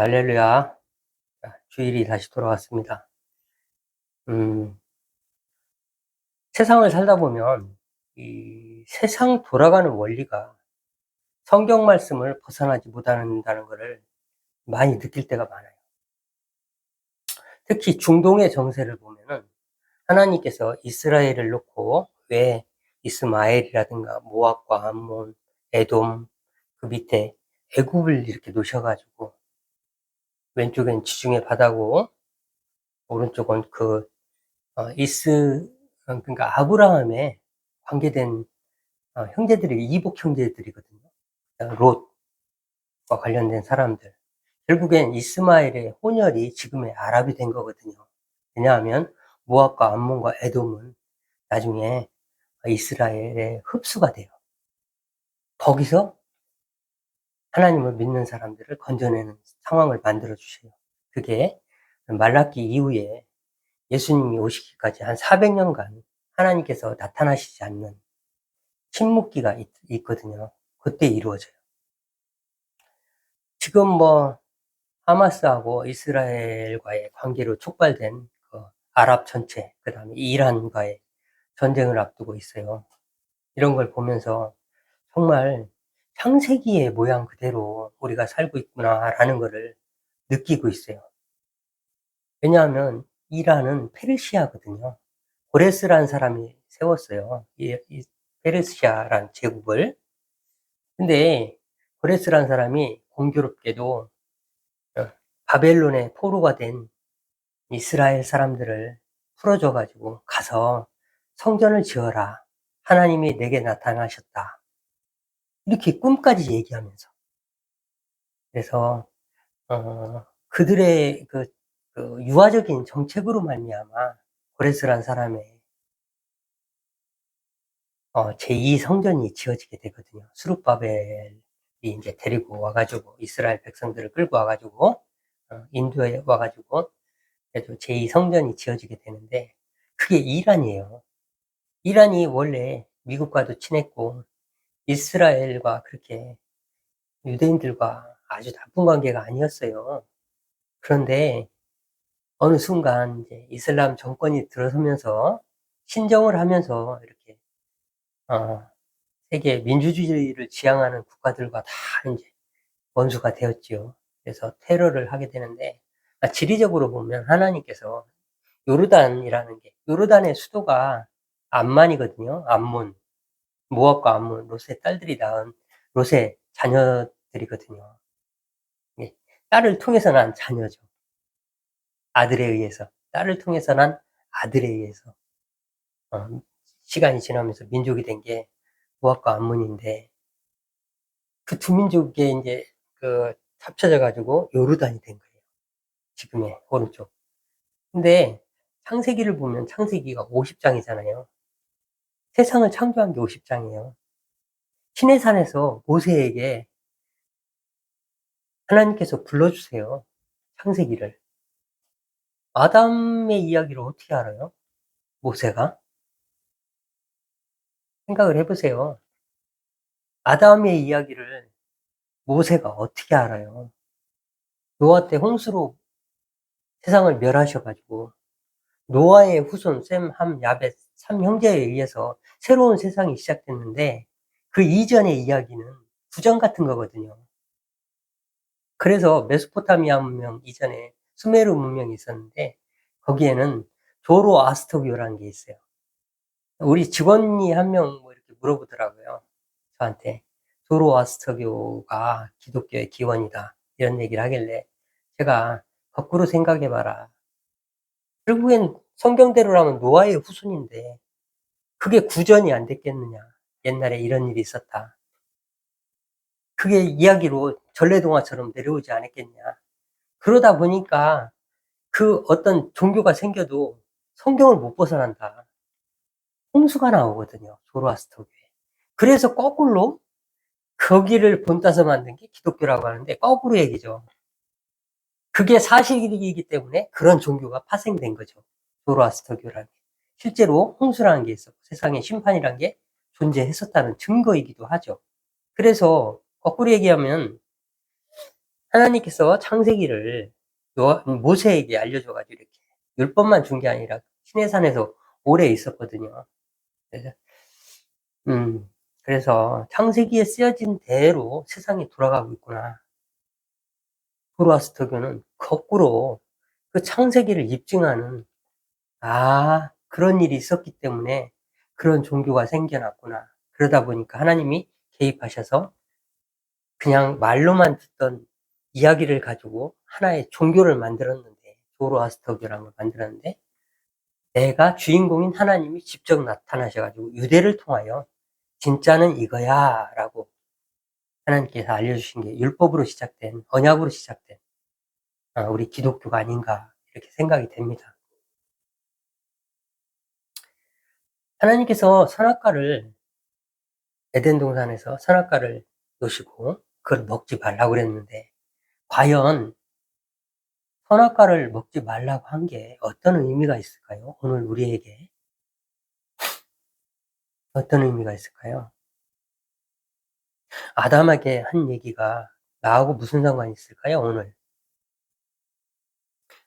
할렐루야. 주일이 다시 돌아왔습니다. 음, 세상을 살다 보면 이 세상 돌아가는 원리가 성경 말씀을 벗어나지 못한다는 것을 많이 느낄 때가 많아요. 특히 중동의 정세를 보면은 하나님께서 이스라엘을 놓고 왜 이스마엘이라든가 모압과 암몬, 에돔, 그 밑에 애굽을 이렇게 놓으셔가지고 왼쪽엔 지중해 바다고 오른쪽은 그러니까 아브라함의 관계된 형제들이 이복 형제들이거든요. 롯과 관련된 사람들. 결국엔 이스마엘의 혼혈이 지금의 아랍이 된 거거든요. 왜냐하면 모압과 암몬과 에돔은 나중에 이스라엘의 흡수가 돼요. 거기서 하나님을 믿는 사람들을 건져내는 상황을 만들어 주세요. 그게 말라기 이후에 예수님이 오시기까지 한 400년간 하나님께서 나타나시지 않는 침묵기가 있거든요. 그때 이루어져요. 지금 하마스하고 이스라엘과의 관계로 촉발된 그 아랍 전체, 그 다음에 이란과의 전쟁을 앞두고 있어요. 이런 걸 보면서 정말 창세기의 모양 그대로 우리가 살고 있구나라는 것을 느끼고 있어요. 왜냐하면 이란은 페르시아거든요. 고레스라는 사람이 세웠어요. 이 페르시아라는 제국을. 근데 고레스라는 사람이 공교롭게도 바벨론의 포로가 된 이스라엘 사람들을 풀어줘가지고 가서 성전을 지어라. 하나님이 내게 나타나셨다. 이렇게 꿈까지 얘기하면서. 그래서 그들의 그 유화적인 정책으로 말미암아 고레스라는 사람의 제2 성전이 지어지게 되거든요. 스룹바벨이 이제 데리고 와가지고 이스라엘 백성들을 끌고 와가지고 인도에 와가지고 제2 성전이 지어지게 되는데 그게 이란이에요. 이란이 원래 미국과도 친했고 이스라엘과 그렇게 유대인들과 아주 나쁜 관계가 아니었어요. 그런데 어느 순간 이제 이슬람 정권이 들어서면서 신정을 하면서 이렇게 세계 민주주의를 지향하는 국가들과 다 이제 원수가 되었지요. 그래서 테러를 하게 되는데 지리적으로 보면 하나님께서 요르단의 수도가 암만이거든요. 암몬, 모압과 암몬, 롯의 딸들이 낳은 롯의 자녀들이거든요. 예, 딸을 통해서 난 자녀죠. 아들에 의해서. 딸을 통해서 난 아들에 의해서. 시간이 지나면서 민족이 된 게 모압과 암몬인데 그 두 민족이 이제 합쳐져 가지고 요르단이 된 거예요. 지금의 오른쪽. 근데 창세기를 보면 창세기가 50장이잖아요. 세상을 창조한 게 50장이에요. 시내산에서 모세에게 하나님께서 불러주세요. 창세기를. 아담의 이야기를 어떻게 알아요? 모세가? 생각을 해보세요. 아담의 이야기를 모세가 어떻게 알아요? 노아 때 홍수로 세상을 멸하셔가지고 노아의 후손 셈, 함, 야벳 3형제에 의해서 새로운 세상이 시작됐는데 그 이전의 이야기는 구전 같은 거거든요. 그래서 메소포타미아 문명 이전에 수메르 문명이 있었는데 거기에는 조로아스터교라는 게 있어요. 우리 직원이 한 명 이렇게 물어보더라고요. 저한테 조로아스터교가 기독교의 기원이다 이런 얘기를 하길래 제가 거꾸로 생각해봐라. 결국엔 성경대로라면 노아의 후손인데 그게 구전이 안 됐겠느냐. 옛날에 이런 일이 있었다. 그게 이야기로 전래동화처럼 내려오지 않았겠냐. 그러다 보니까 그 어떤 종교가 생겨도 성경을 못 벗어난다. 홍수가 나오거든요. 조로아스터교에. 그래서 거꾸로 거기를 본따서 만든 게 기독교라고 하는데 거꾸로 얘기죠. 그게 사실이기 때문에 그런 종교가 파생된 거죠. 조로아스터교라는 게. 실제로 홍수라는 게 있었고 세상에 심판이라는 게 존재했었다는 증거이기도 하죠. 그래서 거꾸로 얘기하면 하나님께서 창세기를 모세에게 알려줘가지고 이렇게 율법만 준 게 아니라 시내산에서 오래 있었거든요. 그래서, 그래서 창세기에 쓰여진 대로 세상이 돌아가고 있구나. 조로아스터교는 거꾸로 그 창세기를 입증하는, 그런 일이 있었기 때문에 그런 종교가 생겨났구나. 그러다 보니까 하나님이 개입하셔서 그냥 말로만 듣던 이야기를 가지고 하나의 종교를 만들었는데, 조로아스터교라는 걸 만들었는데, 내가 주인공인 하나님이 직접 나타나셔가지고 유대를 통하여 진짜는 이거야 라고 하나님께서 알려주신 게 율법으로 시작된, 언약으로 시작된 우리 기독교가 아닌가 이렇게 생각이 됩니다. 하나님께서 선악과를, 에덴 동산에서 선악과를 놓으시고 그걸 먹지 말라고 그랬는데, 과연 선악과를 먹지 말라고 한 게 어떤 의미가 있을까요? 오늘 우리에게 어떤 의미가 있을까요? 아담에게 한 얘기가 나하고 무슨 상관이 있을까요? 오늘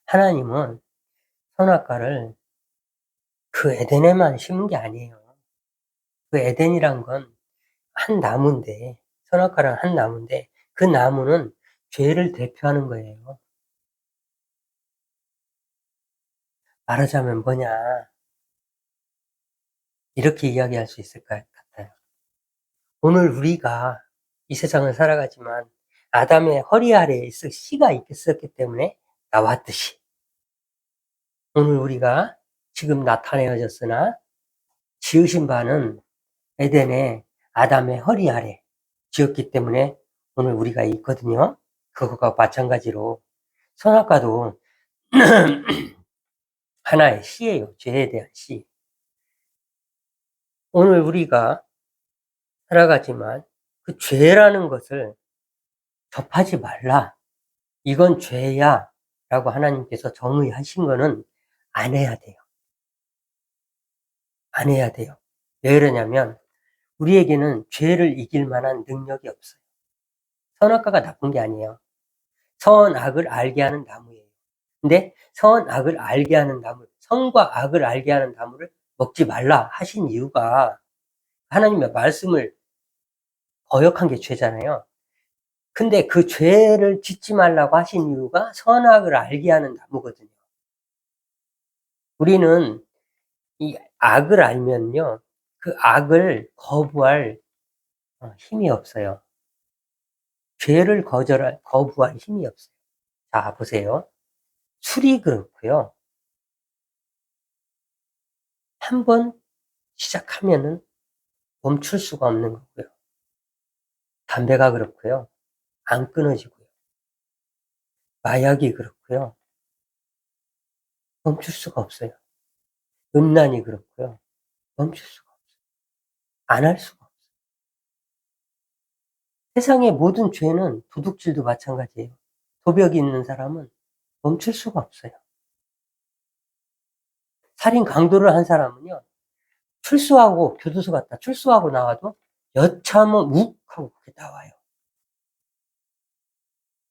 하나님은 선악과를 그 에덴에만 심은 게 아니에요. 그 에덴이란 건 한 나무인데, 선악과란 한 나무인데 그 나무는 죄를 대표하는 거예요. 말하자면 뭐냐, 이렇게 이야기할 수 있을 것 같아요. 오늘 우리가 이 세상을 살아가지만 아담의 허리 아래에 씨가 있었기 때문에 나왔듯이, 오늘 우리가 지금 나타내어졌으나 지으신 바는 에덴의 아담의 허리 아래 지었기 때문에 오늘 우리가 있거든요. 그것과 마찬가지로 선악과도 하나의 씨예요. 죄에 대한 씨. 오늘 우리가 살아가지만 그 죄라는 것을 접하지 말라. 이건 죄야 라고 하나님께서 정의하신 거는 안 해야 돼요. 안 해야 돼요. 왜 그러냐면 우리에게는 죄를 이길 만한 능력이 없어요. 선악과가 나쁜 게 아니에요. 선악을 알게 하는 나무예요. 근데 선악을 알게 하는 나무, 선과 악을 알게 하는 나무를 먹지 말라 하신 이유가 하나님의 말씀을 거역한 게 죄잖아요. 근데 그 죄를 짓지 말라고 하신 이유가 선악을 알게 하는 나무거든요. 우리는 이 악을 알면요, 그 악을 거부할 힘이 없어요. 죄를 거부할 힘이 없어요. 자, 보세요. 술이 그렇고요. 한번 시작하면은 멈출 수가 없는 거고요. 담배가 그렇고요. 안 끊어지고요. 마약이 그렇고요. 멈출 수가 없어요. 음란이 그렇고요. 멈출 수가 없어요. 안 할 수가 없어요. 세상의 모든 죄는, 도둑질도 마찬가지예요. 도벽이 있는 사람은 멈출 수가 없어요. 살인 강도를 한 사람은요, 출소하고 교도소 갔다 출소하고 나와도 여차하면 욱 하고 그렇게 나와요.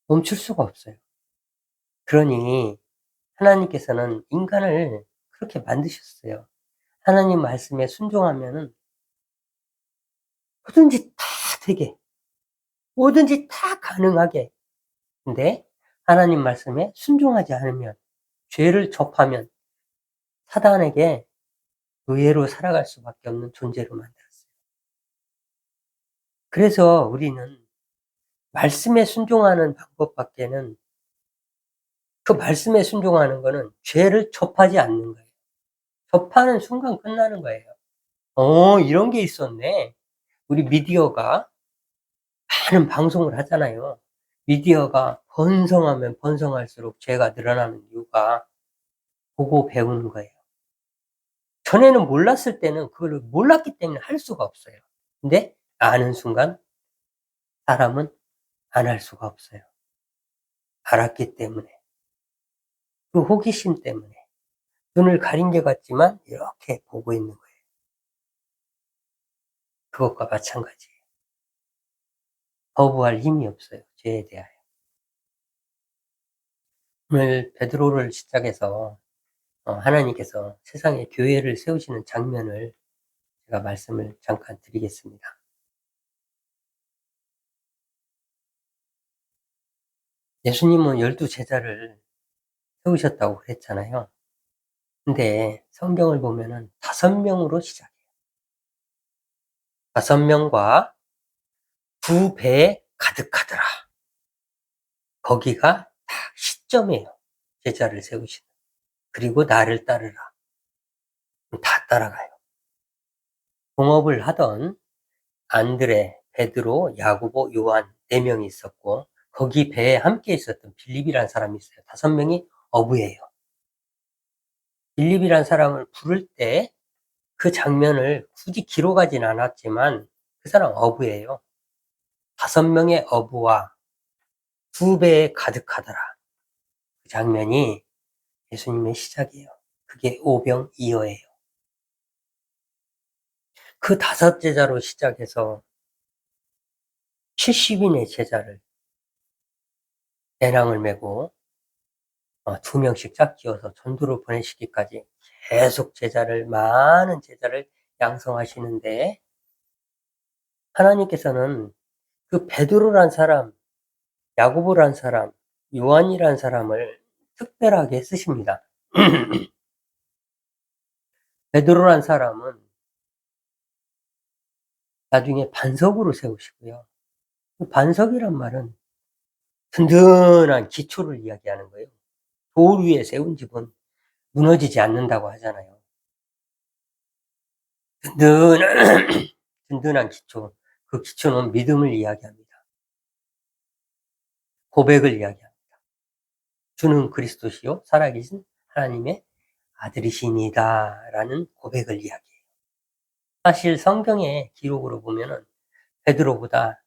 멈출 수가 없어요. 그러니 하나님께서는 인간을 그렇게 만드셨어요. 하나님 말씀에 순종하면은 뭐든지 다 되게, 뭐든지 다 가능하게. 근데 하나님 말씀에 순종하지 않으면, 죄를 접하면 사단에게 노예로 살아갈 수밖에 없는 존재로 만들었어요. 그래서 우리는 말씀에 순종하는 방법밖에는, 그 말씀에 순종하는 거는 죄를 접하지 않는 거예요. 접하는 순간 끝나는 거예요. 이런 게 있었네. 우리 미디어가 많은 방송을 하잖아요. 미디어가 번성하면 번성할수록 죄가 늘어나는 이유가 보고 배우는 거예요. 전에는 몰랐을 때는 그걸 몰랐기 때문에 할 수가 없어요. 근데 아는 순간 사람은 안 할 수가 없어요. 알았기 때문에. 그 호기심 때문에. 눈을 가린 게 같지만 이렇게 보고 있는 거예요. 그것과 마찬가지예요. 거부할 힘이 없어요, 죄에 대하여. 오늘 베드로를 시작해서 하나님께서 세상에 교회를 세우시는 장면을 제가 말씀을 잠깐 드리겠습니다. 예수님은 12 제자를 세우셨다고 그랬잖아요. 근데 성경을 보면은 5명으로 시작해요. 5명과 2배에 가득하더라. 거기가 딱 시점이에요. 제자를 세우시는. 그리고 나를 따르라. 다 따라가요. 동업을 하던 안드레, 베드로, 야고보, 요한 4명이 있었고 거기 배에 함께 있었던 빌립이라는 사람이 있어요. 5명이 어부예요. 빌립이라는 사람을 부를 때 그 장면을 굳이 기록하진 않았지만 그 사람 어부예요. 5명의 어부와 2배에 가득하더라. 그 장면이 예수님의 시작이에요. 그게 오병이어예요. 그 5 제자로 시작해서 70인의 제자를 배낭을 메고 2명씩 짝지어서 전도를 보내시기까지 계속 많은 제자를 양성하시는데 하나님께서는 그 베드로란 사람, 야고보란 사람, 요한이란 사람을 특별하게 쓰십니다. 베드로란 사람은 나중에 반석으로 세우시고요. 그 반석이란 말은 든든한 기초를 이야기하는 거예요. 돌 위에 세운 집은 무너지지 않는다고 하잖아요. 든든한 든든한 기초. 그 기초는 믿음을 이야기합니다. 고백을 이야기합니다. 주는 그리스도시요 살아계신 하나님의 아들이시니다 라는 고백을 이야기해요. 사실 성경의 기록으로 보면은 베드로보다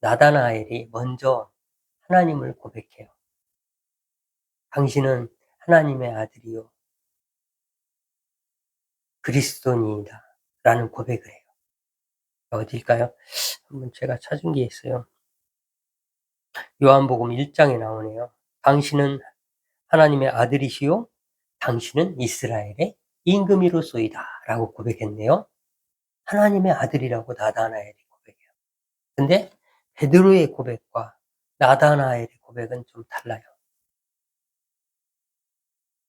나다나엘이 먼저 하나님을 고백해요. 당신은 하나님의 아들이요 그리스도니이다 라는 고백을 해요. 어딜까요? 한번 제가 찾은 게 있어요. 요한복음 1장에 나오네요. 당신은 하나님의 아들이시요 당신은 이스라엘의 임금이로소이다 라고 고백했네요. 하나님의 아들이라고 나다나엘이 고백해요. 근데 베드로의 고백과 나다나엘의 고백은 좀 달라요.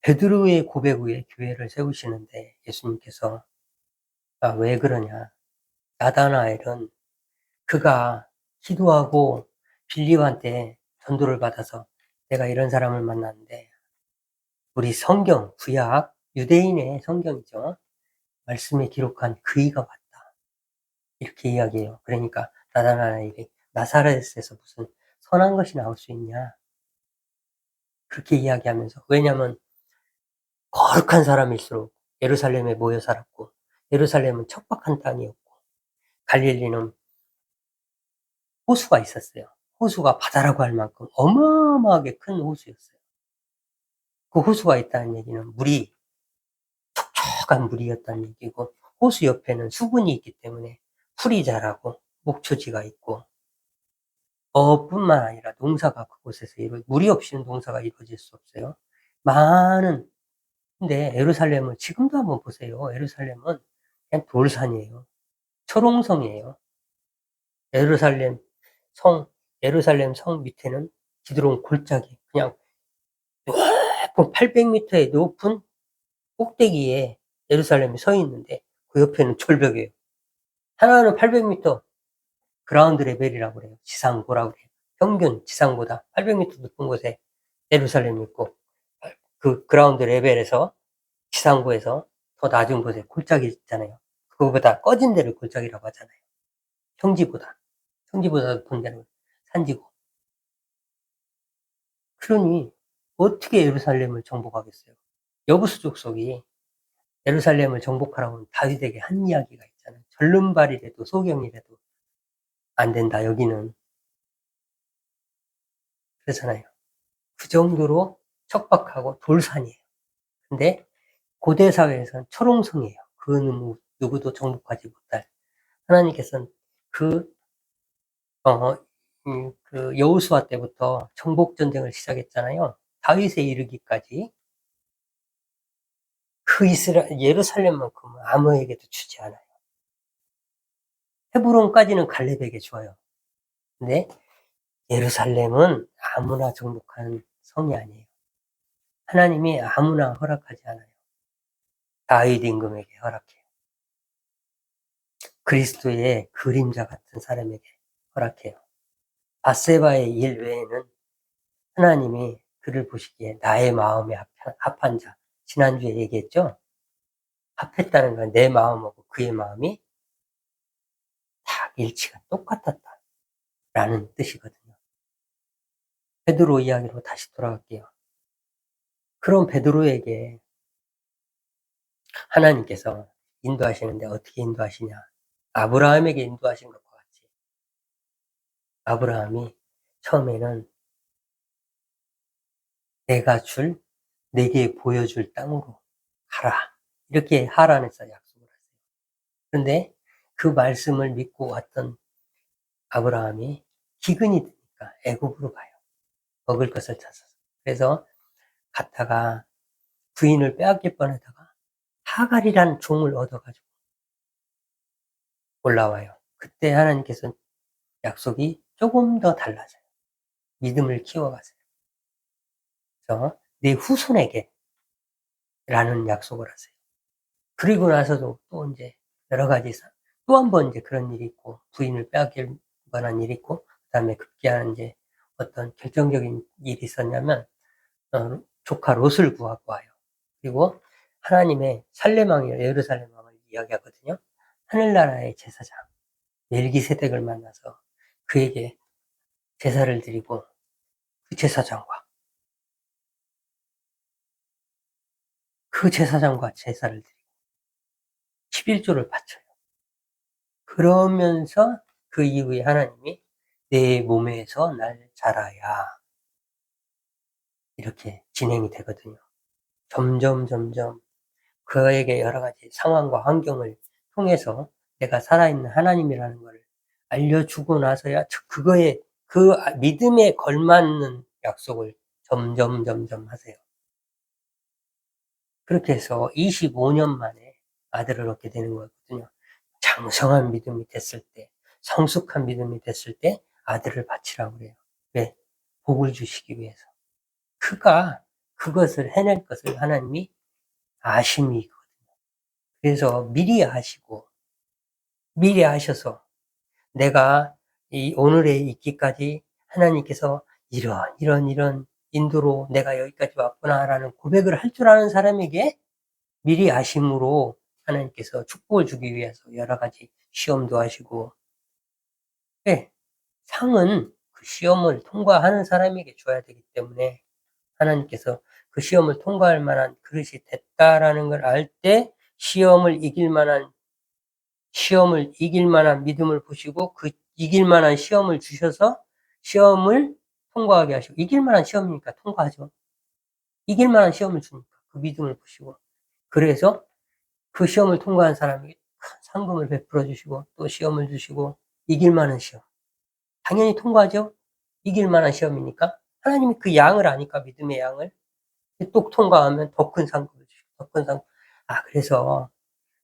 베드로의 고백 후에 교회를 세우시는데 예수님께서 왜 그러냐. 나다나엘은 그가 기도하고 빌립한테 전도를 받아서 내가 이런 사람을 만났는데 우리 성경, 구약, 유대인의 성경이죠. 말씀에 기록한 그이가 왔다. 이렇게 이야기해요. 그러니까 나다나엘이 나사렛에서 무슨 선한 것이 나올 수 있냐. 그렇게 이야기하면서 왜냐하면 거룩한 사람일수록 예루살렘에 모여 살았고 예루살렘은 척박한 땅이었고 갈릴리는 호수가 있었어요. 호수가 바다라고 할 만큼 어마어마하게 큰 호수였어요. 그 호수가 있다는 얘기는 물이 촉촉한 물이었다는 얘기고 호수 옆에는 수분이 있기 때문에 풀이 자라고 목초지가 있고 뿐만 아니라 농사가 그곳에서 물이 없이는 농사가 이루어질 수 없어요. 근데 예루살렘은 지금도 한번 보세요. 예루살렘은 그냥 돌산이에요. 초롱성이에요. 예루살렘 성 예루살렘 성 밑에는 기드론 골짜기 그냥 높은 800m의 높은 꼭대기에 예루살렘이 서 있는데 그 옆에는 절벽이에요. 하나는 800m 그라운드 레벨이라고 그래요. 지상고라고 그래요. 평균 지상보다 800m 높은 곳에 예루살렘이 있고 그 그라운드 레벨에서 지상고에서 더 낮은 곳에 골짜기 있잖아요. 그거보다 꺼진 데를 골짜기라고 하잖아요. 평지보다 높은 데는 산지고. 그러니 어떻게 예루살렘을 정복하겠어요? 여부수 족속이 예루살렘을 정복하라고 다윗에게 한 이야기가 있잖아요. 절름발이라도 소경이라도 안 된다 여기는. 그렇잖아요. 그 정도로 척박하고 돌산이에요. 근데 고대 사회에서는 초롱성이에요. 그 누구도 정복하지 못할. 하나님께서는 그 그 여호수아 때부터 정복 전쟁을 시작했잖아요. 다윗에 이르기까지 그 예루살렘만큼은 아무에게도 주지 않아요. 헤브론까지는 갈렙에게 줘요. 근데 예루살렘은 아무나 정복하는 성이 아니에요. 하나님이 아무나 허락하지 않아요. 다윗 임금에게 허락해요. 그리스도의 그림자 같은 사람에게 허락해요. 밧세바의 일 외에는 하나님이 그를 보시기에 나의 마음에 합한 자, 지난주에 얘기했죠? 합했다는 건 내 마음하고 그의 마음이 딱 일치가 똑같았다라는 뜻이거든요. 베드로 이야기로 다시 돌아갈게요. 그런 베드로에게 하나님께서 인도하시는데 어떻게 인도하시냐? 아브라함에게 인도하신 것과 같이 아브라함이 처음에는 내게 보여줄 땅으로 가라. 이렇게 하란에서 약속을 했어요. 그런데 그 말씀을 믿고 왔던 아브라함이 기근이 드니까 애굽으로 가요. 먹을 것을 찾아서. 그래서 갔다가 부인을 빼앗길 뻔하다가 하갈이라는 종을 얻어가지고 올라와요. 그때 하나님께서 약속이 조금 더 달라져요. 믿음을 키워가세요. 그래서 네 후손에게 라는 약속을 하세요. 그리고 나서도 또 이제 여러 가지 또 한 번 이제 그런 일이 있고 부인을 빼앗길 뻔한 일이 있고 그다음에 급기야는 이제 어떤 결정적인 일이 있었냐면 조카 롯을 구하고 와요. 그리고 하나님의 예루살렘 왕을 이야기하거든요. 하늘나라의 제사장 멜기세덱을 만나서 그에게 제사를 드리고 그 제사장과 제사를 드리고 11조를 바쳐요. 그러면서 그 이후에 하나님이 내 몸에서 날 자라야 이렇게 진행이 되거든요. 점점 그에게 여러 가지 상황과 환경을 통해서 내가 살아있는 하나님이라는 것을 알려주고 나서야 그 믿음에 걸맞는 약속을 점점 하세요. 그렇게 해서 25년 만에 아들을 얻게 되는 거거든요. 장성한 믿음이 됐을 때, 성숙한 믿음이 됐을 때 아들을 바치라고 그래요. 왜? 복을 주시기 위해서. 그가 그것을 해낼 것을 하나님이 아심이 있거든요. 그래서 미리 아셔서 내가 이 오늘에 있기까지 하나님께서 이런 인도로 내가 여기까지 왔구나라는 고백을 할 줄 아는 사람에게 미리 아심으로 하나님께서 축복을 주기 위해서 여러 가지 시험도 하시고, 네, 상은 그 시험을 통과하는 사람에게 줘야 되기 때문에 하나님께서 그 시험을 통과할 만한 그릇이 됐다라는 걸 알 때 시험을 이길 만한 믿음을 보시고 그 이길 만한 시험을 주셔서 시험을 통과하게 하시고, 이길 만한 시험이니까 통과하죠. 이길 만한 시험을 주니까 그 믿음을 보시고, 그래서 그 시험을 통과한 사람에게 큰 상금을 베풀어 주시고 또 시험을 주시고, 이길 만한 시험. 당연히 통과하죠. 이길 만한 시험이니까. 하나님이 그 양을 아니까, 믿음의 양을. 또 통과하면 더 큰 상급을 주시고 더 큰 상급. 그래서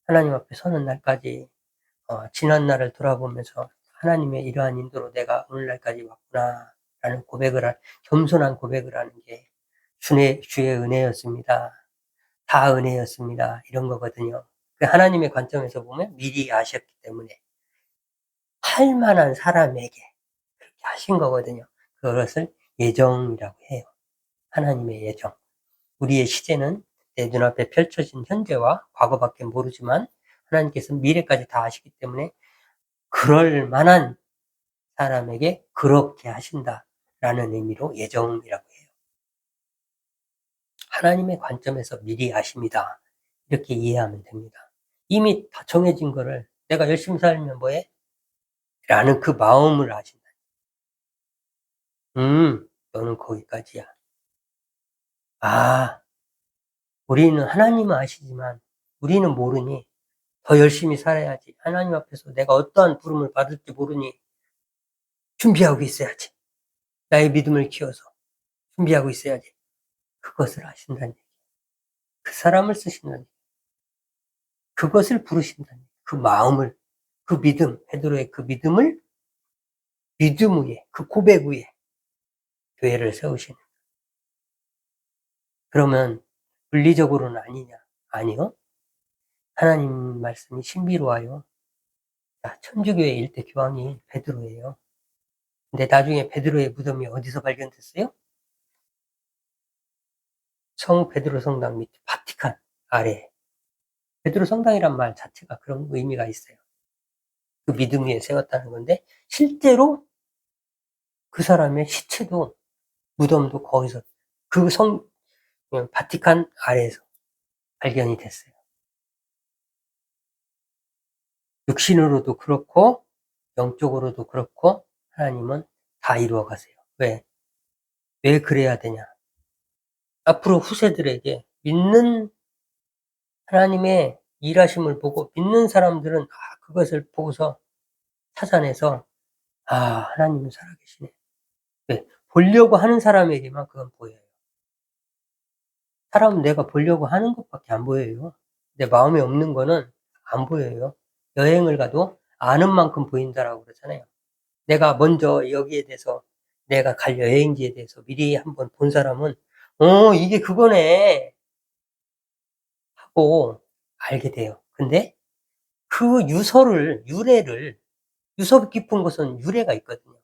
하나님 앞에 서는 날까지 지난 날을 돌아보면서 하나님의 이러한 인도로 내가 오늘날까지 왔구나라는 겸손한 고백을 하는 게 주의 은혜였습니다. 다 은혜였습니다. 이런 거거든요. 그 하나님의 관점에서 보면 미리 아셨기 때문에 할 만한 사람에게 그렇게 하신 거거든요. 그것을 예정이라고 해요. 하나님의 예정. 우리의 시제는 내 눈앞에 펼쳐진 현재와 과거밖에 모르지만 하나님께서 미래까지 다 아시기 때문에 그럴 만한 사람에게 그렇게 하신다라는 의미로 예정이라고 해요. 하나님의 관점에서 미리 아십니다. 이렇게 이해하면 됩니다. 이미 다 정해진 거를 내가 열심히 살면 뭐해? 라는 그 마음을 아신다. 너는 거기까지야. 우리는 하나님은 아시지만 우리는 모르니 더 열심히 살아야지. 하나님 앞에서 내가 어떠한 부름을 받을지 모르니 준비하고 있어야지. 나의 믿음을 키워서 준비하고 있어야지. 그것을 하신다는 얘기예요. 그 사람을 쓰신다는 얘기예요. 그것을 부르신다는 얘기예요. 그 마음을, 그 믿음, 베드로의 그 믿음을 믿음 위에, 그 고백 위에 교회를 세우시는. 그러면 물리적으로는 아니냐? 아니요. 하나님 말씀이 신비로워요. 자, 천주교의 일대 교황이 베드로예요. 근데 나중에 베드로의 무덤이 어디서 발견됐어요? 성 베드로 성당 밑 바티칸 아래. 베드로 성당이란 말 자체가 그런 의미가 있어요. 그 믿음 위에 세웠다는 건데 실제로 그 사람의 시체도 무덤도 거기서 그 바티칸 아래에서 발견이 됐어요. 육신으로도 그렇고 영적으로도 그렇고 하나님은 다 이루어 가세요. 왜? 왜 그래야 되냐? 앞으로 후세들에게 믿는 하나님의 일하심을 보고 믿는 사람들은 그것을 보고서 찾아내서 하나님은 살아계시네. 왜? 보려고 하는 사람에게만 그건 보여요. 사람은 내가 보려고 하는 것밖에 안 보여요. 내 마음에 없는 거는 안 보여요. 여행을 가도 아는 만큼 보인다라고 그러잖아요. 내가 먼저 여기에 대해서 내가 갈 여행지에 대해서 미리 한번 본 사람은 이게 그거네 하고 알게 돼요. 근데 그 유서 깊은 곳은 유래가 있거든요.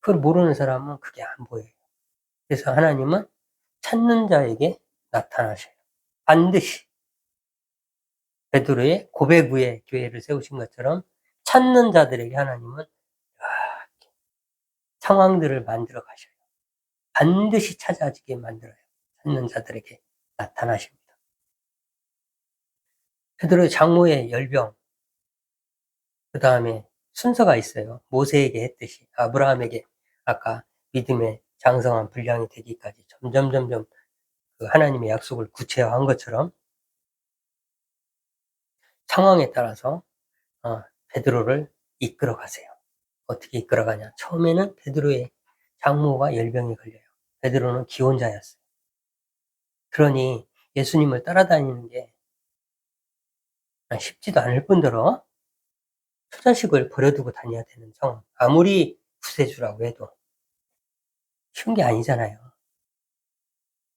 그걸 모르는 사람은 그게 안 보여요. 그래서 하나님은 찾는 자에게 나타나셔요. 반드시 베드로의 고백 위에 교회를 세우신 것처럼 찾는 자들에게 하나님은 상황들을 만들어 가셔요. 반드시 찾아지게 만들어요. 찾는 자들에게 나타나십니다. 베드로의 장모의 열병, 그 다음에 순서가 있어요. 모세에게 했듯이 아브라함에게 아까 믿음의 장성한 분량이 되기까지 점점 그 하나님의 약속을 구체화한 것처럼 상황에 따라서 베드로를 이끌어 가세요. 어떻게 이끌어 가냐? 처음에는 베드로의 장모가 열병에 걸려요. 베드로는 기혼자였어요. 그러니 예수님을 따라다니는 게 쉽지도 않을 뿐더러 처자식을 버려두고 다녀야 되는 상황. 아무리 구세주라고 해도 쉬운 게 아니잖아요.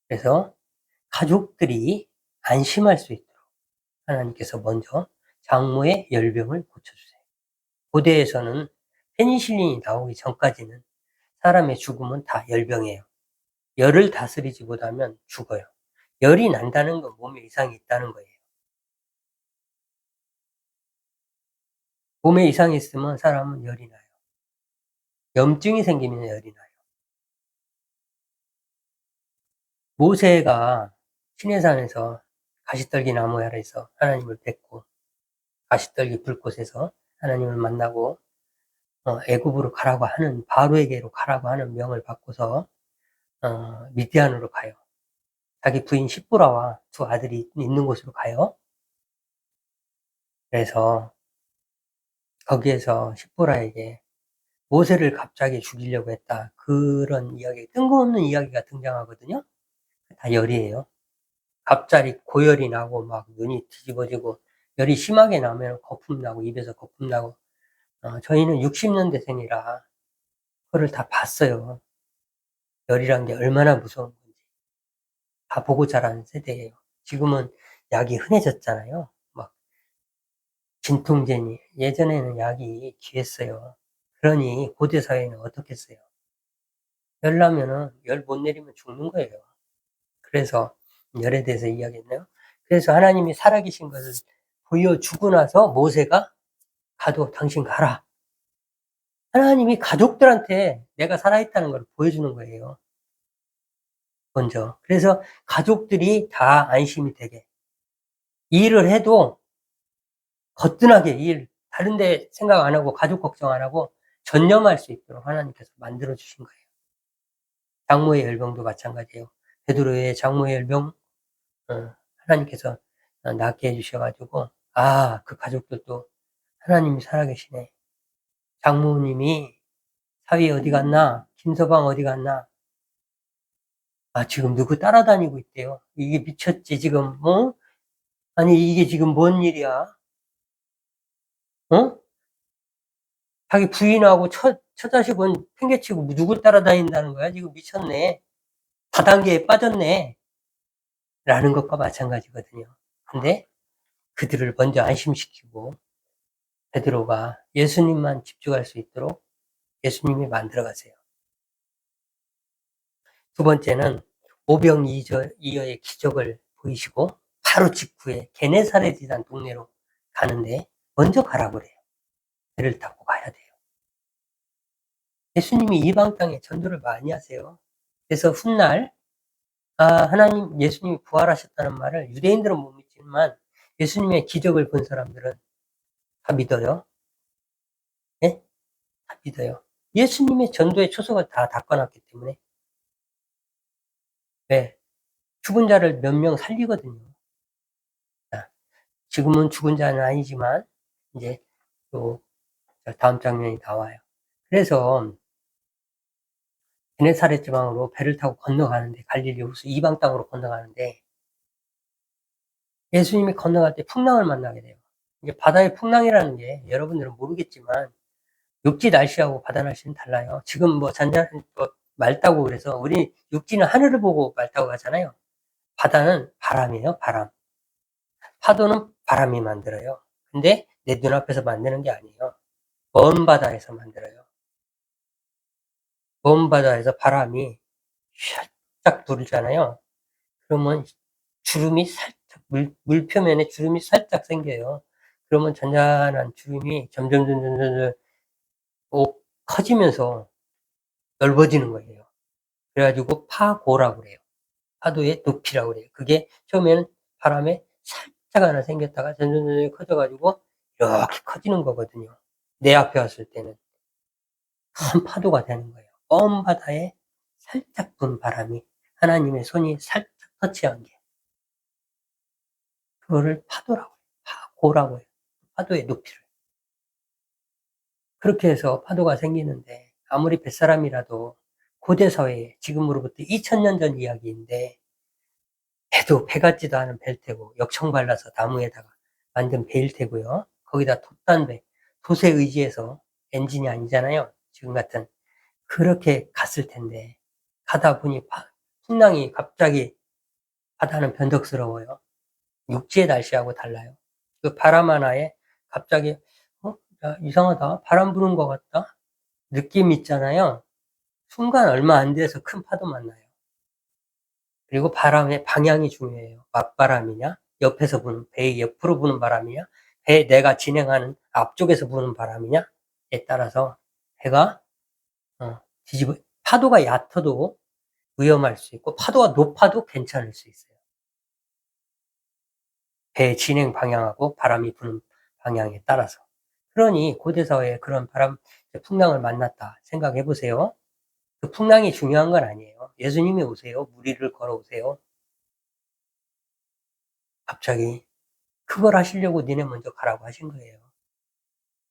그래서 가족들이 안심할 수 있도록 하나님께서 먼저 장모의 열병을 고쳐주세요. 고대에서는 페니실린이 나오기 전까지는 사람의 죽음은 다 열병이에요. 열을 다스리지 못하면 죽어요. 열이 난다는 건 몸에 이상이 있다는 거예요. 몸에 이상이 있으면 사람은 열이 나요. 염증이 생기면 열이 나요. 모세가 시내산에서 가시떨기 나무 아래에서 하나님을 뵙고 가시떨기 불꽃에서 하나님을 만나고 애굽으로 가라고 하는 바로에게로 가라고 하는 명을 받고서 미디안으로 가요. 자기 부인 십보라와 두 아들이 있는 곳으로 가요. 그래서 거기에서 십보라에게 모세를 갑자기 죽이려고 했다. 그런 이야기, 뜬금없는 이야기가 등장하거든요. 다 열이에요. 갑자기 고열이 나고 막 눈이 뒤집어지고 열이 심하게 나면 거품 나고 입에서 거품 나고 저희는 60년대생이라 그거를 다 봤어요. 열이란 게 얼마나 무서운 건지 다 보고 자란 세대예요. 지금은 약이 흔해졌잖아요. 막 진통제니 예전에는 약이 귀했어요. 그러니 고대 사회는 어떻겠어요? 열 나면은 열 못 내리면 죽는 거예요. 그래서 열에 대해서 이야기했나요? 그래서 하나님이 살아계신 것을 보여주고 나서 모세가 가도 당신 가라. 하나님이 가족들한테 내가 살아있다는 걸 보여주는 거예요. 먼저. 그래서 가족들이 다 안심이 되게. 일을 해도 거뜬하게 다른 데 생각 안 하고 가족 걱정 안 하고 전념할 수 있도록 하나님께서 만들어 주신 거예요. 장모의 열병도 마찬가지예요. 베드로의 장모의 열병 하나님께서 낫게 해 주셔 가지고 그 가족들도 하나님이 살아계시네. 장모님이 사위 어디 갔나? 김서방 어디 갔나? 지금 누구 따라다니고 있대요. 이게 미쳤지, 지금, 어? 아니, 이게 지금 뭔 일이야? 어? 자기 부인하고 처자식은 팽개치고 누굴 따라다닌다는 거야? 지금 미쳤네. 다단계에 빠졌네. 라는 것과 마찬가지거든요. 근데 그들을 먼저 안심시키고 베드로가 예수님만 집중할 수 있도록 예수님이 만들어 가세요. 두 번째는 오병이어의 기적을 보이시고 바로 직후에 게네사렛이라는 동네로 가는데 먼저 가라고 그래요. 배를 타고 가야 돼요. 예수님이 이방 땅에 전도를 많이 하세요. 그래서 훗날 하나님 예수님이 부활하셨다는 말을 유대인들은 못 믿지만 예수님의 기적을 본 사람들은 다 믿어요. 예? 다 믿어요. 예수님의 전도의 초석을 다 닦아놨기 때문에. 네. 죽은 자를 몇 명 살리거든요. 자, 지금은 죽은 자는 아니지만 이제 또 다음 장면이 나와요. 그래서 게네사렛 지방으로 배를 타고 건너가는데 갈릴리 호수 이방 땅으로 건너가는데 예수님이 건너갈 때 풍랑을 만나게 돼요. 이게 바다의 풍랑이라는 게 여러분들은 모르겠지만 육지 날씨하고 바다 날씨는 달라요. 지금 뭐 잔잔한 맑다고 그래서 우리 육지는 하늘을 보고 맑다고 하잖아요. 바다는 바람이에요, 바람. 파도는 바람이 만들어요. 근데 내 눈앞에서 만드는 게 아니에요. 먼 바다에서 만들어요. 먼 바다에서 바람이 살짝 불잖아요. 그러면 주름이 살짝 물 표면에 주름이 살짝 생겨요. 그러면 잔잔한 주름이 점점 커지면서 넓어지는 거예요. 그래가지고 파고라고 그래요. 파도의 높이라고 그래요. 그게 처음에는 바람에 살짝 하나 생겼다가 점점 커져가지고 이렇게 커지는 거거든요. 내 앞에 왔을 때는 큰 파도가 되는 거예요. 먼 바다에 살짝 분 바람이 하나님의 손이 살짝 터치한 게 그거를 파도라고 해요. 파고라고 해요. 파도의 높이를. 그렇게 해서 파도가 생기는데 아무리 뱃사람이라도 고대 사회에 지금으로부터 2000년 전 이야기인데 배도 배 같지도 않은 배일 테고 역청 발라서 나무에다가 만든 배일 테고요. 거기다 돛단배, 돛에 의지해서 엔진이 아니잖아요. 지금 같은 그렇게 갔을 텐데 가다 보니 풍랑이 갑자기 바다는 변덕스러워요. 육지의 날씨하고 달라요. 그 바람 하나에 갑자기 야, 이상하다. 바람 부는 것 같다. 느낌 있잖아요. 순간 얼마 안 돼서 큰 파도 만나요. 그리고 바람의 방향이 중요해요. 맞바람이냐, 옆에서 부는, 배 옆으로 부는 바람이냐, 배 내가 진행하는 앞쪽에서 부는 바람이냐에 따라서 배가 뒤집어, 파도가 얕아도 위험할 수 있고, 파도가 높아도 괜찮을 수 있어요. 배 진행 방향하고 바람이 부는 방향에 따라서. 그러니 고대사회에 그런 풍랑을 만났다 생각해 보세요. 그 풍랑이 중요한 건 아니에요. 예수님이 오세요. 물 위를 걸어오세요. 갑자기 그걸 하시려고 니네 먼저 가라고 하신 거예요.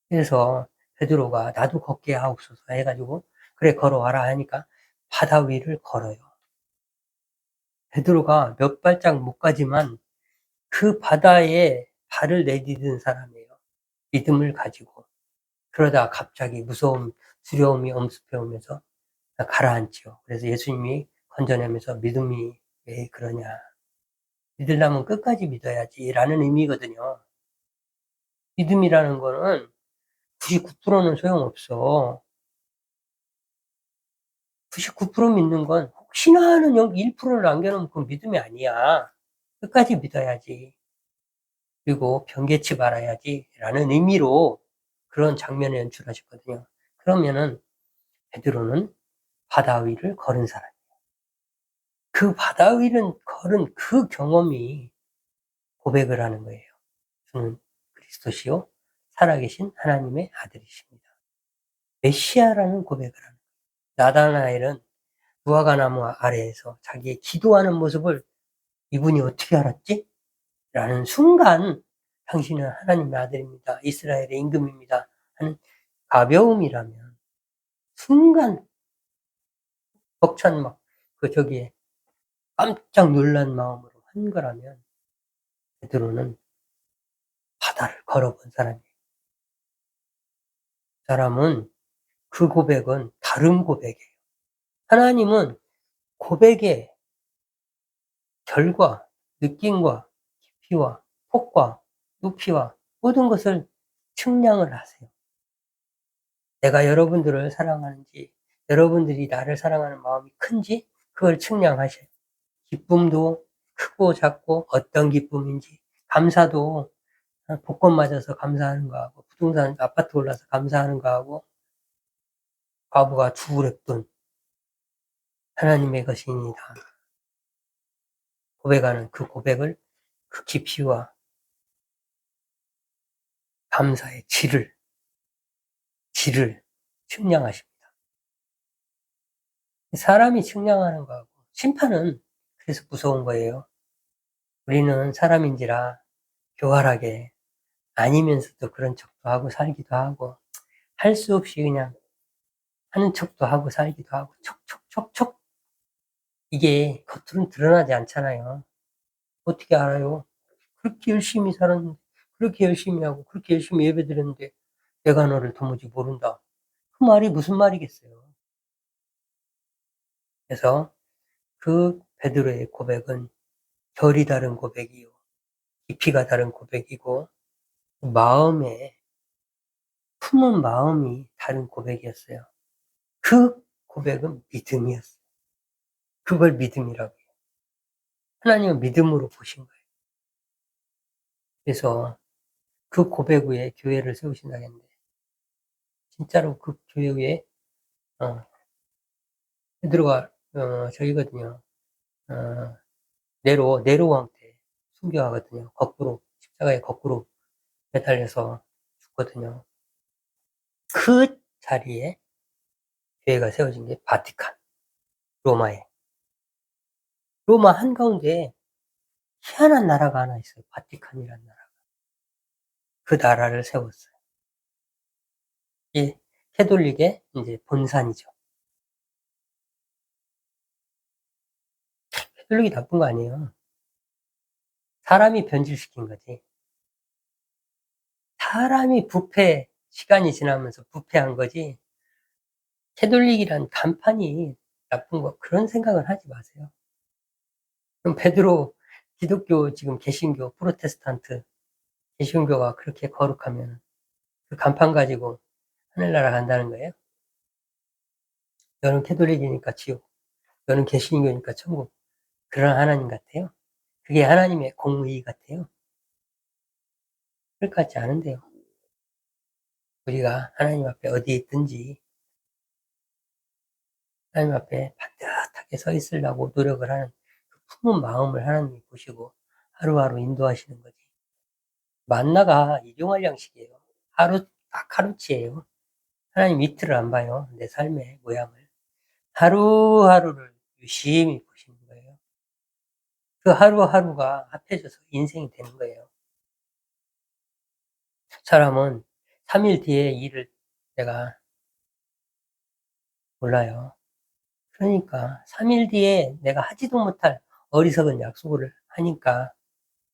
그래서 베드로가 나도 걷게 하옵소서 해가지고 그래 걸어와라 하니까 바다 위를 걸어요. 베드로가 몇 발짝 못 가지만 그 바다에 발을 내디딘 사람이에요. 믿음을 가지고. 그러다가 갑자기 두려움이 엄습해 오면서 가라앉죠. 그래서 예수님이 건져내면서 믿음이 왜 그러냐. 믿으려면 끝까지 믿어야지 라는 의미거든요. 믿음이라는 거는 99%는 소용없어. 99% 믿는 건 혹시나 하는 1%를 남겨놓으면 그건 믿음이 아니야. 끝까지 믿어야지. 그리고 변개치 말아야지 라는 의미로 그런 장면을 연출하셨거든요. 그러면은 베드로는 바다 위를 걸은 사람이에요. 그 바다 위를 걸은 그 경험이 고백을 하는 거예요. 저는 그리스도시요 살아계신 하나님의 아들이십니다. 메시아라는 고백을 하는 거예요. 나다나엘은 무화과나무 아래에서 자기의 기도하는 모습을 이분이 어떻게 알았지? 라는 순간 당신은 하나님의 아들입니다. 이스라엘의 임금입니다. 하는 가벼움이라면 순간 벅찬 저기에 깜짝 놀란 마음으로 한 거라면 베드로는 바다를 걸어본 사람이에요. 사람은 그 고백은 다른 고백이에요. 하나님은 고백의 결과, 느낌과 깊이와 폭과 높이와 모든 것을 측량을 하세요. 내가 여러분들을 사랑하는지, 여러분들이 나를 사랑하는 마음이 큰지 그걸 측량하셔요. 기쁨도 크고 작고 어떤 기쁨인지, 감사도 복권 맞아서 감사하는 거하고, 부동산 아파트 올라서 감사하는 거하고, 과부가 주우랬던 하나님의 것이니다. 고백하는 그 고백을, 그 깊이와 감사의 질을 측량하십니다. 사람이 측량하는 거하고 심판은 그래서 무서운 거예요. 우리는 사람인지라 교활하게 아니면서도 그런 척도 하고 살기도 하고 할 수 없이 그냥 하는 척도 하고 살기도 하고 척 이게 겉으로는 드러나지 않잖아요. 어떻게 알아요? 그렇게 열심히 살았는데, 그렇게 열심히 하고 그렇게 열심히 예배드렸는데 내가 너를 도무지 모른다. 그 말이 무슨 말이겠어요. 그래서 그 베드로의 고백은 결이 다른 고백이요, 깊이가 다른 고백이고, 마음에 품은 마음이 다른 고백이었어요. 그 고백은 믿음이었어요. 그걸 믿음이라고 해요. 하나님은 믿음으로 보신 거예요. 그래서 그 고백 위에 교회를 세우신다고 했는데 진짜로 그 교회 위에 베드로가 저기거든요. 어 네로 왕 때 순교하거든요. 거꾸로 십자가에 거꾸로 매달려서 죽거든요. 그 자리에 교회가 세워진 게 바티칸, 로마에. 로마 한가운데에 희한한 나라가 하나 있어요. 바티칸이라는 나라. 그 나라를 세웠어요. 이 캐톨릭의 이제 본산이죠. 캐톨릭이 나쁜 거 아니에요. 사람이 변질시킨 거지. 사람이 시간이 지나면서 부패한 거지, 캐톨릭이란 간판이 나쁜 거, 그런 생각을 하지 마세요. 그럼 베드로, 기독교, 지금 개신교, 프로테스탄트, 개신교가 그렇게 거룩하면 그 간판 가지고 하늘나라 간다는 거예요? 너는 캐톨릭이니까 지옥, 너는 개신교니까 천국. 그런 하나님 같아요? 그게 하나님의 공의 같아요? 그럴 것 같지 않은데요. 우리가 하나님 앞에 어디에 있든지 하나님 앞에 반듯하게 서 있으려고 노력을 하는 그 품은 마음을 하나님이 보시고 하루하루 인도하시는 거지. 만나가 일용할 양식이에요. 딱 하루치예요. 하나님 이틀을 안 봐요. 내 삶의 모양을. 하루하루를 유심히 보시는 거예요. 그 하루하루가 합해져서 인생이 되는 거예요. 사람은 3일 뒤에 일을 내가 몰라요. 그러니까 3일 뒤에 내가 하지도 못할 어리석은 약속을 하니까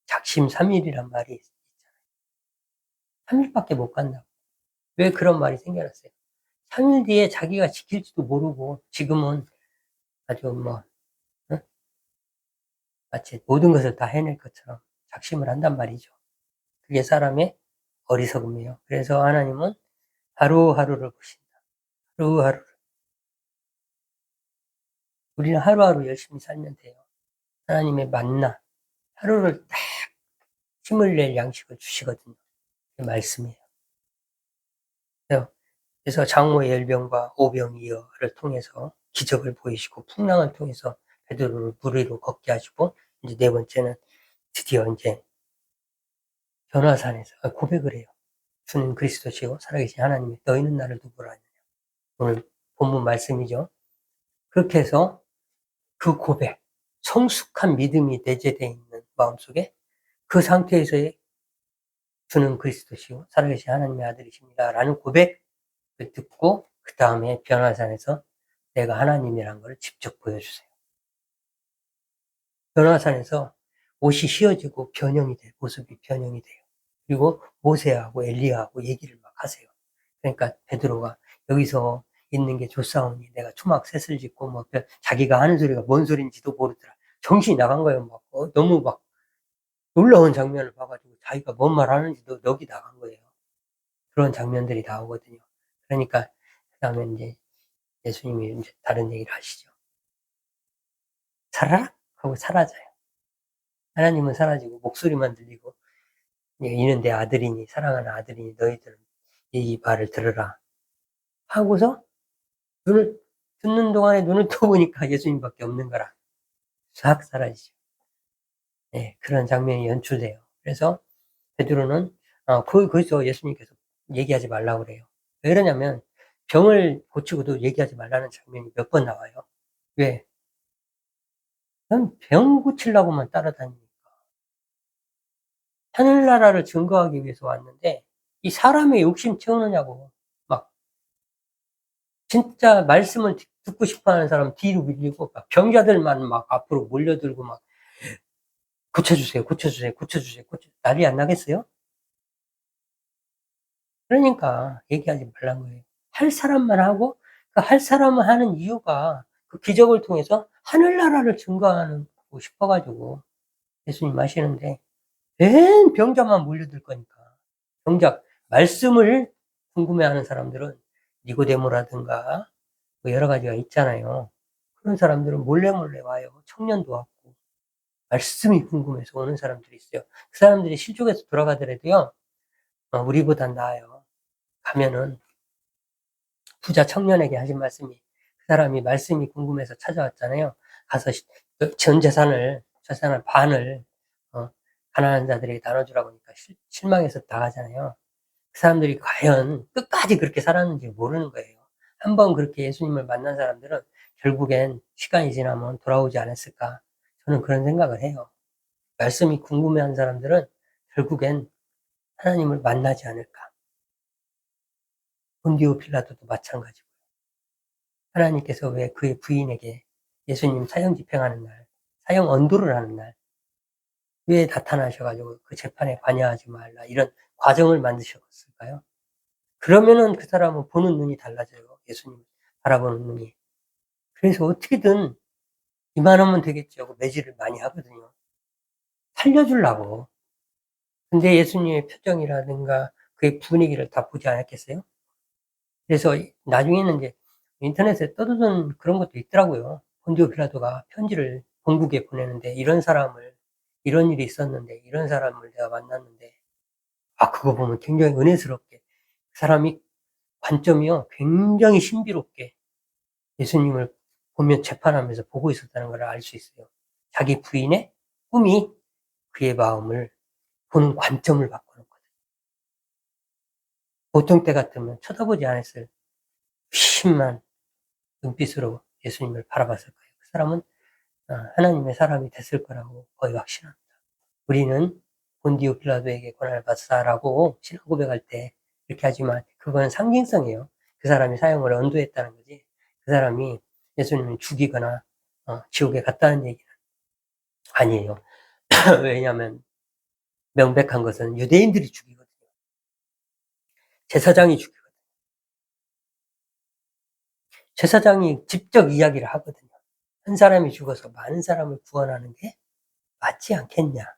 작심 3일이란 말이 있잖아요. 3일밖에 못 간다고. 왜 그런 말이 생겨났어요? 3일 뒤에 자기가 지킬지도 모르고 지금은 아주 어? 마치 모든 것을 다 해낼 것처럼 작심을 한단 말이죠. 그게 사람의 어리석음이에요. 그래서 하나님은 하루하루를 보신다. 하루하루를. 우리는 하루하루 열심히 살면 돼요. 하나님의 만나, 하루를 딱 힘을 낼 양식을 주시거든요. 그 말씀이에요. 그래서 장모의 열병과 오병이어를 통해서 기적을 보이시고 풍랑을 통해서 베드로를 물 위로 걷게 하시고, 이제 네 번째는 드디어 이제 변화산에서 고백을 해요. 주는 그리스도시요 살아계신 하나님이 너희는 나를 누구라 하느냐. 오늘 본문 말씀이죠. 그렇게 해서 그 고백, 성숙한 믿음이 내재되어 있는 마음속에 그 상태에서의 주는 그리스도시요 살아계신 하나님의 아들이십니다 라는 고백을 듣고 그 다음에 변화산에서 내가 하나님이란 걸 직접 보여주세요. 변화산에서 옷이 휘어지고 변형이 돼요. 모습이 변형이 돼요. 그리고 모세하고 엘리야하고 얘기를 막 하세요. 그러니까 베드로가 여기서 있는 게 좋사오니 내가 초막 셋을 짓고 뭐 자기가 하는 소리가 뭔 소리인지도 모르더라. 정신이 나간 거예요. 막 너무 막 놀라운 장면을 봐가지고 자기가 뭔 말 하는지도 넋이 나간 거예요. 그런 장면들이 나오거든요. 그러니까 그 다음에 이제 예수님이 이제 다른 얘기를 하시죠. 살아라 하고 사라져요. 하나님은 사라지고 목소리만 들리고 이는 내 아들이니 사랑하는 아들이니 너희들은 이 말을 들으라 하고서 눈을 듣는 동안에 눈을 떠보니까 예수님밖에 없는 거라 싹 사라지죠. 네, 그런 장면이 연출돼요. 그래서 베드로는 거기서 예수님께서 얘기하지 말라고 그래요. 왜 그러냐면 병을 고치고도 얘기하지 말라는 장면이 몇 번 나와요. 왜? 난 병 고치려고만 따라다니니까. 하늘나라를 증거하기 위해서 왔는데 이 사람의 욕심 채우느냐고 막 진짜 말씀을 듣고 싶어하는 사람 뒤로 밀리고 막 병자들만 막 앞으로 몰려들고 막 고쳐주세요, 고쳐주세요, 고쳐주세요, 난리 안 나겠어요? 그러니까 얘기하지 말란 거예요. 할 사람만 하고 그 할 사람을 하는 이유가 그 기적을 통해서 하늘나라를 증거하고 싶어 가지고 예수님 하시는데 맨 병자만 몰려들 거니까. 정작 말씀을 궁금해하는 사람들은 니고데모라든가 뭐 여러 가지가 있잖아요. 그런 사람들은 몰래 와요. 청년도 왔고 말씀이 궁금해서 오는 사람들이 있어요. 그 사람들이 실족해서 돌아가더라도요. 우리보단 나아요. 가면은 부자 청년에게 하신 말씀이 그 사람이 말씀이 궁금해서 찾아왔잖아요. 가서 전 재산을 반을 가난한 자들에게 나눠주라고 하니까 실망해서 나가잖아요. 그 사람들이 과연 끝까지 그렇게 살았는지 모르는 거예요. 한번 그렇게 예수님을 만난 사람들은 결국엔 시간이 지나면 돌아오지 않았을까? 저는 그런 생각을 해요. 말씀이 궁금해한 사람들은 결국엔 하나님을 만나지 않을까? 본디오 빌라도도 마찬가지고. 하나님께서 왜 그의 부인에게 예수님 사형 집행하는 날, 사형 언도를 하는 날, 왜 나타나셔가지고 그 재판에 관여하지 말라, 이런 과정을 만드셨을까요? 그러면은 그 사람은 보는 눈이 달라져요. 예수님 바라보는 눈이. 그래서 어떻게든 이만하면 되겠지 하고 매질을 많이 하거든요. 살려주려고. 근데 예수님의 표정이라든가 그의 분위기를 다 보지 않았겠어요? 그래서 나중에는 이제 인터넷에 떠도는 그런 것도 있더라고요. 본디오 빌라도가 편지를 본국에 보내는데 이런 일이 있었는데 이런 사람을 내가 만났는데 그거 보면 굉장히 은혜스럽게 그 사람이 관점이요 굉장히 신비롭게 예수님을 보며 재판하면서 보고 있었다는 걸 알 수 있어요. 자기 부인의 꿈이 그의 마음을 보는 관점을 바꿔놓거든요. 보통 때 같으면 쳐다보지 않았을 심한 눈빛으로 예수님을 바라봤을 거예요. 그 사람은 하나님의 사람이 됐을 거라고 거의 확신합니다. 우리는 본디오 빌라도에게 고난을 받사라고 신앙 고백할 때 이렇게 하지만 그건 상징성이에요. 그 사람이 사형을 언도했다는 거지. 그 사람이 예수님을 죽이거나 지옥에 갔다는 얘기는 아니에요. 왜냐하면 명백한 것은 유대인들이 죽이거든요. 제사장이 죽이거든요. 제사장이 직접 이야기를 하거든요. 한 사람이 죽어서 많은 사람을 구원하는 게 맞지 않겠냐.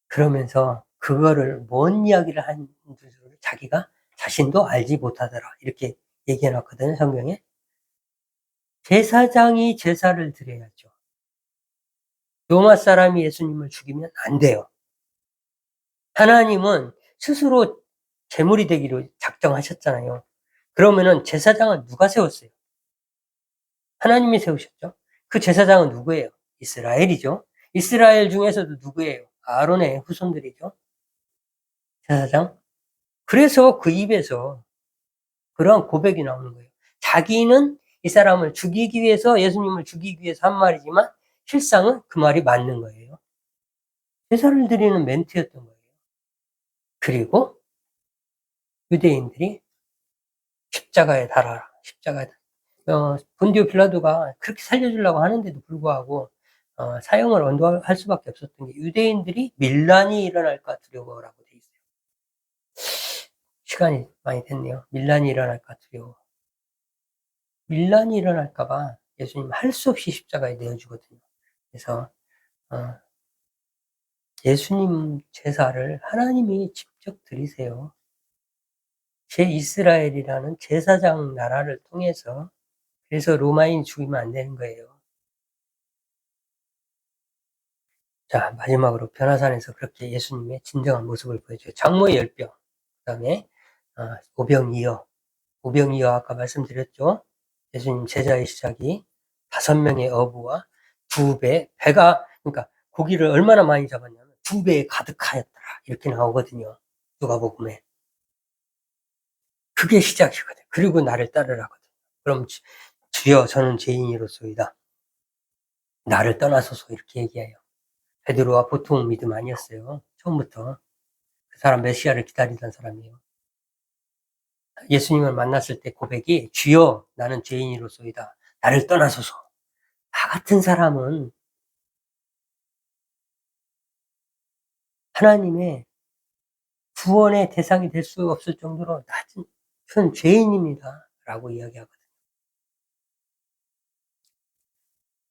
그러면서 그거를 뭔 이야기를 한 줄을 자기가 자신도 알지 못하더라. 이렇게 얘기해 놨거든요, 성경에. 제사장이 제사를 드려야죠. 로마 사람이 예수님을 죽이면 안 돼요. 하나님은 스스로 제물이 되기로 작정하셨잖아요. 그러면은 제사장은 누가 세웠어요? 하나님이 세우셨죠. 그 제사장은 누구예요? 이스라엘이죠. 이스라엘 중에서도 누구예요? 아론의 후손들이죠. 제사장. 그래서 그 입에서 그러한 고백이 나오는 거예요. 자기는 이 사람을 죽이기 위해서 예수님을 죽이기 위해서 한 말이지만 실상은 그 말이 맞는 거예요. 제사를 드리는 멘트였던 거예요. 그리고 유대인들이 십자가에 달아라. 십자가에 본디오 빌라도가 그렇게 살려주려고 하는데도 불구하고 사형을 언도할 수밖에 없었던 게 유대인들이 밀란이 일어날까 두려워라고 돼 있어요. 시간이 많이 됐네요. 밀란이 일어날까 두려워. 밀란이 일어날까 봐 예수님 할 수 없이 십자가에 내어주거든요. 그래서 예수님 제사를 하나님이 직접 드리세요. 제 이스라엘이라는 제사장 나라를 통해서. 그래서 로마인 죽이면 안 되는 거예요. 자, 마지막으로 변화산에서 그렇게 예수님의 진정한 모습을 보여줘요. 장모의 10병, 그 다음에 오병이어. 오병이어 아까 말씀드렸죠. 예수님 제자의 시작이 5명의 어부와 2배, 배가, 그러니까 고기를 얼마나 많이 잡았냐면 2배에 가득하였더라. 이렇게 나오거든요. 누가복음에. 그게 시작이거든. 그리고 나를 따르라거든. 그럼 주여 저는 죄인이로소이다. 나를 떠나소서 이렇게 얘기해요. 베드로와 보통 믿음 아니었어요. 처음부터. 그 사람 메시아를 기다리던 사람이에요. 예수님을 만났을 때 고백이 주여 나는 죄인이로소이다. 나를 떠나소서. 나 같은 사람은 하나님의 구원의 대상이 될 수 없을 정도로 낮은 전 죄인입니다. 라고 이야기하거든요.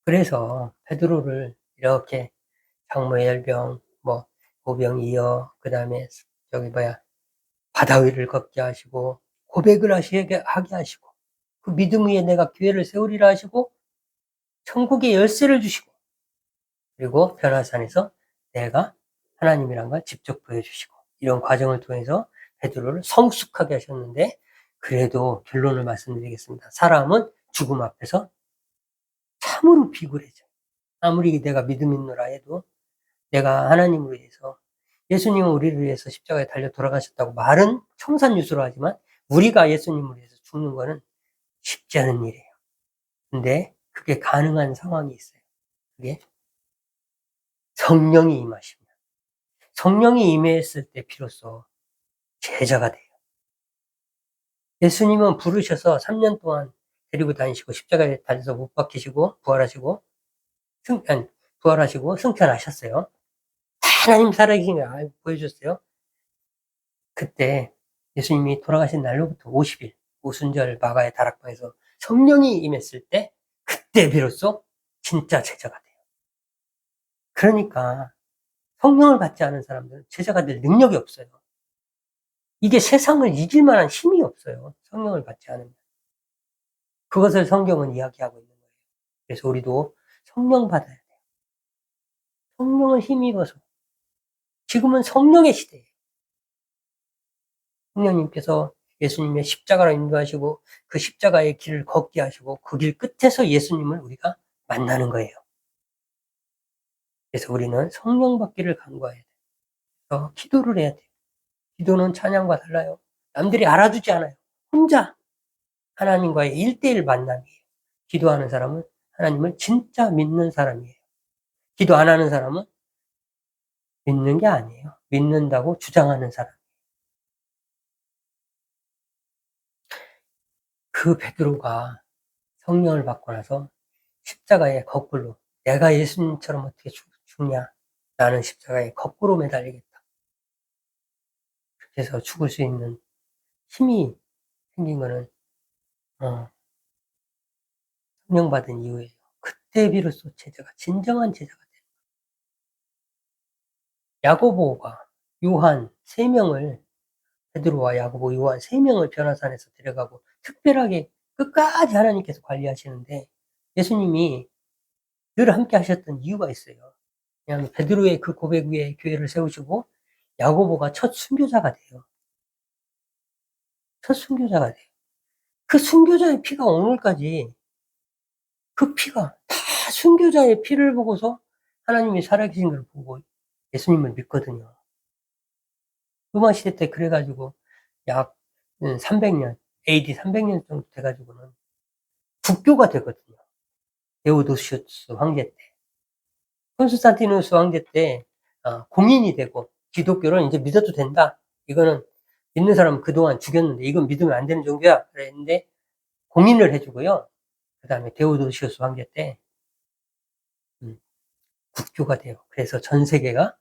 그래서 베드로를 이렇게 장모의 열병, 오병이어, 그 다음에 바다 위를 걷게 하시고 고백을 하게 하시고 그 믿음 위에 내가 교회를 세우리라 하시고 천국의 열쇠를 주시고 그리고 변화산에서 내가 하나님이란 걸 직접 보여주시고 이런 과정을 통해서 베드로를 성숙하게 하셨는데 그래도 결론을 말씀드리겠습니다. 사람은 죽음 앞에서 참으로 비굴해져요. 아무리 내가 믿음 있노라 해도 내가 하나님을 위해서 예수님은 우리를 위해서 십자가에 달려 돌아가셨다고 말은 청산유수로 하지만 우리가 예수님을 위해서 죽는 거는 쉽지 않은 일이에요. 근데 그게 가능한 상황이 있어요. 그게 성령이 임하시면 성령이 임했을 때 비로소 제자가 돼요. 예수님은 부르셔서 3년 동안 데리고 다니시고 십자가에 달려서 못 박히시고 부활하시고 승천하셨어요. 하나님 살아계신 걸 보여줬어요. 그때 예수님이 돌아가신 날로부터 50일 오순절 마가의 다락방에서 성령이 임했을 때 그때 비로소 진짜 제자가 돼요. 그러니까 성령을 받지 않은 사람들은 제자가 될 능력이 없어요. 이게 세상을 이길 만한 힘이 없어요. 성령을 받지 않으면. 그것을 성경은 이야기하고 있는 거예요. 그래서 우리도 성령 받아야 돼요. 성령을 힘입어서. 지금은 성령의 시대예요. 성령님께서 예수님의 십자가로 인도하시고 그 십자가의 길을 걷게 하시고 그 길 끝에서 예수님을 우리가 만나는 거예요. 그래서 우리는 성령 받기를 간구해야 돼요. 기도를 해야 돼요. 기도는 찬양과 달라요. 남들이 알아주지 않아요. 혼자 하나님과의 1:1 만남이에요. 기도하는 사람은 하나님을 진짜 믿는 사람이에요. 기도 안 하는 사람은 믿는 게 아니에요. 믿는다고 주장하는 사람. 그 베드로가 성령을 받고 나서 십자가에 거꾸로 내가 예수님처럼 어떻게 죽냐? 나는 십자가에 거꾸로 매달리겠다. 그렇게 해서 죽을 수 있는 힘이 생긴 거는 성령 받은 이후에요. 그때 비로소 진정한 제자가 돼요. 야고보가 요한 3명을 베드로와 야고보, 요한 3명을 변화산에서 데려가고 특별하게 끝까지 하나님께서 관리하시는데 예수님이 늘 함께 하셨던 이유가 있어요. 왜냐하면 베드로의 그 고백 위에 교회를 세우시고 야고보가 첫 순교자가 돼요. 첫 순교자가 돼요. 그 순교자의 피가 오늘까지 그 피가 다 순교자의 피를 보고서 하나님이 살아계신 걸 보고 예수님을 믿거든요. 로마 시대 때 그래가지고 약 300년, AD 300년 정도 돼가지고는 국교가 되거든요. 데오도시우스 황제 때. 콘스탄티누스 황제 때 공인이 되고 기독교를 이제 믿어도 된다. 이거는 믿는 사람은 그동안 죽였는데 이건 믿으면 안 되는 종교야. 그랬는데 공인을 해주고요. 그 다음에 데오도시우스 황제 때 국교가 돼요. 그래서 전 세계가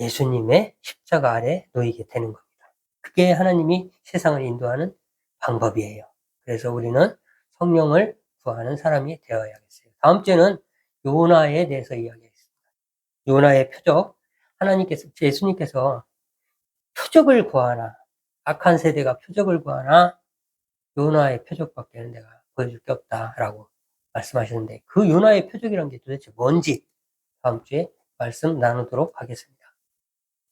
예수님의 십자가 아래 놓이게 되는 겁니다. 그게 하나님이 세상을 인도하는 방법이에요. 그래서 우리는 성령을 구하는 사람이 되어야겠어요. 다음 주에는 요나에 대해서 이야기하겠습니다. 요나의 표적, 예수님께서 표적을 구하나, 악한 세대가 표적을 구하나, 요나의 표적밖에는 내가 보여줄 게 없다라고 말씀하셨는데, 그 요나의 표적이란 게 도대체 뭔지 다음 주에 말씀 나누도록 하겠습니다.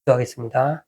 기도하겠습니다.